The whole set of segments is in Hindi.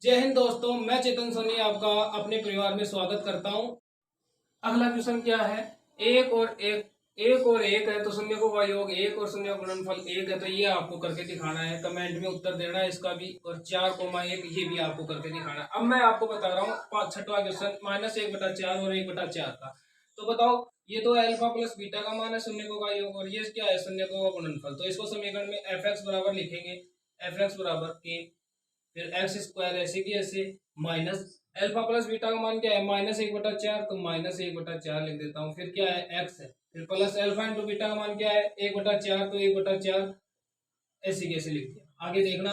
जय हिंद दोस्तों, मैं चेतन सोनी आपका अपने परिवार में स्वागत करता हूं। अगला क्वेश्चन क्या है? एक और एक है तो शून्य का योग एक और शून्य का गुणनफल एक है, तो ये आपको करके दिखाना है। कमेंट में उत्तर देना है इसका भी, और 4,1 ये भी आपको करके दिखाना है। अब मैं आपको बता रहा हूँ छठवां क्वेश्चन -1/4 और 1/4 का। तो बताओ, ये तो अल्फा प्लस बीटा का मान है शून्य का योग, और ये क्या है? शून्य का गुणनफल। तो इसको समीकरण में एफ एक्स बराबर लिखेंगे, एफ एक्स बराबर के फिर एक्स स्क्वायर ऐसे की ऐसे माइनस अल्फा प्लस बीटा का मान क्या है? -1/4, तो -1/4 लिख देता हूँ। फिर क्या है? एक्स है। फिर प्लस अल्फा इंटू बीटा का मान क्या है? 1/4, तो 1/4 ऐसे कैसे लिख दिया। आगे देखना,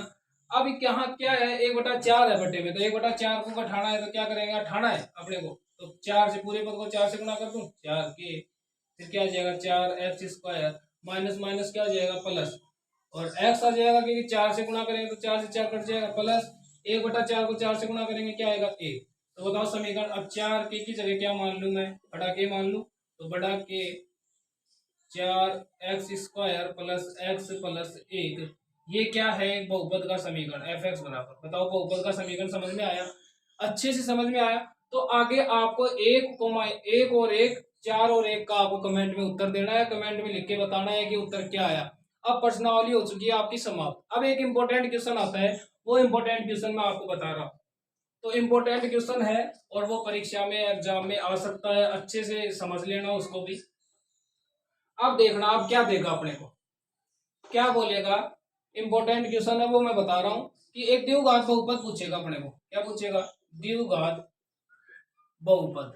अब यहाँ क्या है? 1/4 है बटे में, तो 1/4 को घटाना है, तो क्या करेंगे? घटाना है अपने को, तो 4 से पूरे पद को 4 से गुणा कर दूं, 4 के फिर क्या आ जाएगा? 4x स्क्वायर माइनस माइनस क्या आ जाएगा? प्लस, और x आ जाएगा क्योंकि 4 से गुणा करेंगे तो 4 से 4 कट जाएगा, प्लस 1/4 को 4 से गुणा करेंगे क्या आएगा? 1। तो बताओ समीकरण, अब 4 के की जगह क्या मान लूं मैं? बड़ा के मान लूं, तो बड़ा के 4x square plus x plus 1, ये क्या है? बहुपद का समीकरण एफ एक्स बराबर। बताओ, बहुपद का समीकरण समझ में आया? अच्छे से समझ में आया? तो आगे आपको एक और एक, 4 और 1 का आपको कमेंट में उत्तर देना है। कमेंट में लिख के बताना है कि उत्तर क्या आया। अब प्रश्नावली हो चुकी है आपकी समाप्त। अब एक इंपॉर्टेंट क्वेश्चन आता है, वो इंपॉर्टेंट क्वेश्चन मैं आपको बता रहा हूँ। तो इंपॉर्टेंट क्वेश्चन है और वो परीक्षा में एग्जाम में आ सकता है, अच्छे से समझ लेना उसको भी। अब देखना, अब क्या देगा अपने को, क्या बोलेगा। इंपॉर्टेंट क्वेश्चन है वो मैं बता रहा हूँ कि एक द्विघात बहुपद पूछेगा अपने को। क्या पूछेगा? द्विघात बहुपद,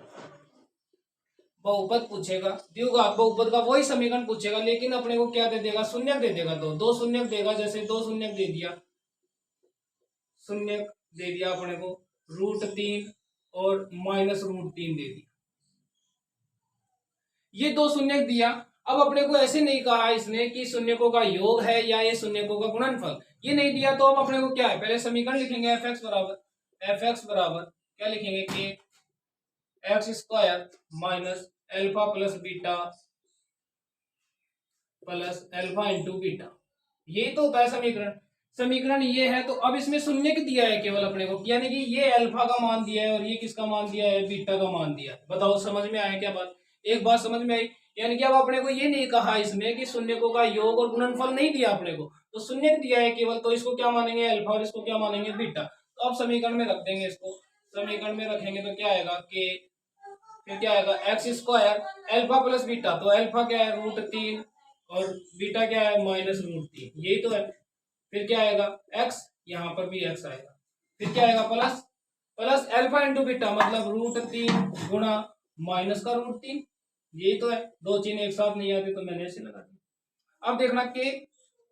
बहुपद पूछेगा। द्विघात बहुपद का वही समीकरण पूछेगा, लेकिन अपने को क्या दे देगा? शून्य दे देगा। दो शून्य देगा, जैसे 2 शून्य दे दिया, शून्य दे दिया अपने को, √3 और -√3 दे दिया, ये 2 शून्य दिया। अब अपने को ऐसे नहीं कहा इसने कि शून्यकों का योग है या ये शून्यकों का गुणनफल, ये नहीं दिया। तो अब अपने को क्या है? पहले समीकरण लिखेंगे, एफ एक्स बराबर क्या लिखेंगे? कि x square minus alpha plus beta plus alpha into beta, यही तो होता है समीकरण। समीकरण ये है, तो अब इसमें शून्य दिया है केवल अपने को, यानी कि ये अल्फा का मान दिया है और ये किसका मान दिया है? बीटा का मान दिया है। बताओ समझ में आया क्या बात? एक बात समझ में आई, यानी कि अब अपने को ये नहीं कहा इसमें कि शून्यकों का योग और गुणनफल नहीं दिया अपने को, तो शून्य दिया है केवल, तो इसको क्या मानेंगे? अल्फा, और इसको क्या मानेंगे? बीटा। तो अब समीकरण में रख देंगे इसको, समीकरण में रखेंगे तो क्या आएगा? कि फिर क्या आएगा? X square alpha plus beta, तो अल्फा क्या है? √3 और बीटा क्या है? -√3, यही तो है। फिर क्या आएगा? x, यहाँ पर भी x आएगा। फिर क्या आएगा? Plus, plus alpha into beta, मतलब √3 गुणा माइनस का √3, यही तो है। दो चिन्ह एक साथ नहीं आते तो मैंने ऐसे लगा दिया। अब देखना कि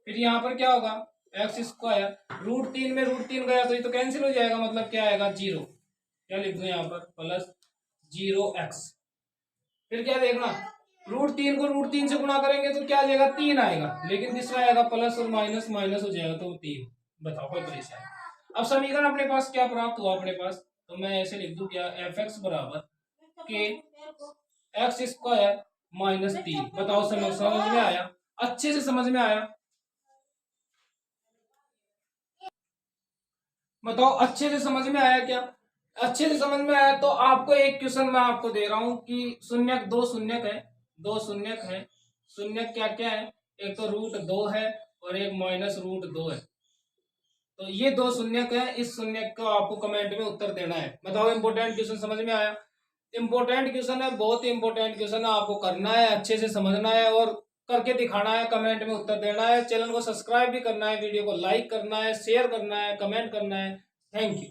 फिर यहाँ पर क्या होगा? एक्स स्क्वायर √3 में √3 गया तो ये तो कैंसिल हो जाएगा, मतलब क्या आएगा? 0। क्या लिख दूं यहाँ पर? Plus 0x। फिर क्या देखना, √3 को √3 से गुणा करेंगे तो क्या आ जाएगा? 3 आएगा, लेकिन तीसरा आएगा प्लस और माइनस माइनस हो जाएगा तो 3। बताओ कोई परेशानी? अब समीकरण अपने पास क्या प्राप्त हुआ अपने पास? तो मैं ऐसे लिख दूं, क्या? एफ एक्स बराबर के एक्स स्क्वायर -3। बताओ समझ में आया? अच्छे से समझ में आया? बताओ अच्छे से समझ में आया क्या? अच्छे से समझ में आया तो आपको एक क्वेश्चन मैं आपको दे रहा हूं कि शून्यक, दो शून्यक है, दो शून्यक है। शून्यक क्या क्या है? एक तो √2 है और एक -√2 है। तो ये दो शून्यक है, इस शून्यक को आपको कमेंट में उत्तर देना है। बताओ, इंपोर्टेंट क्वेश्चन समझ में आया? इंपोर्टेंट क्वेश्चन है, बहुत ही इंपोर्टेंट क्वेश्चन है, आपको करना है, अच्छे से समझना है और करके दिखाना है, कमेंट में उत्तर देना है। चैनल को सब्सक्राइब भी करना है, वीडियो को लाइक करना है, शेयर करना है, कमेंट करना है। Thank you.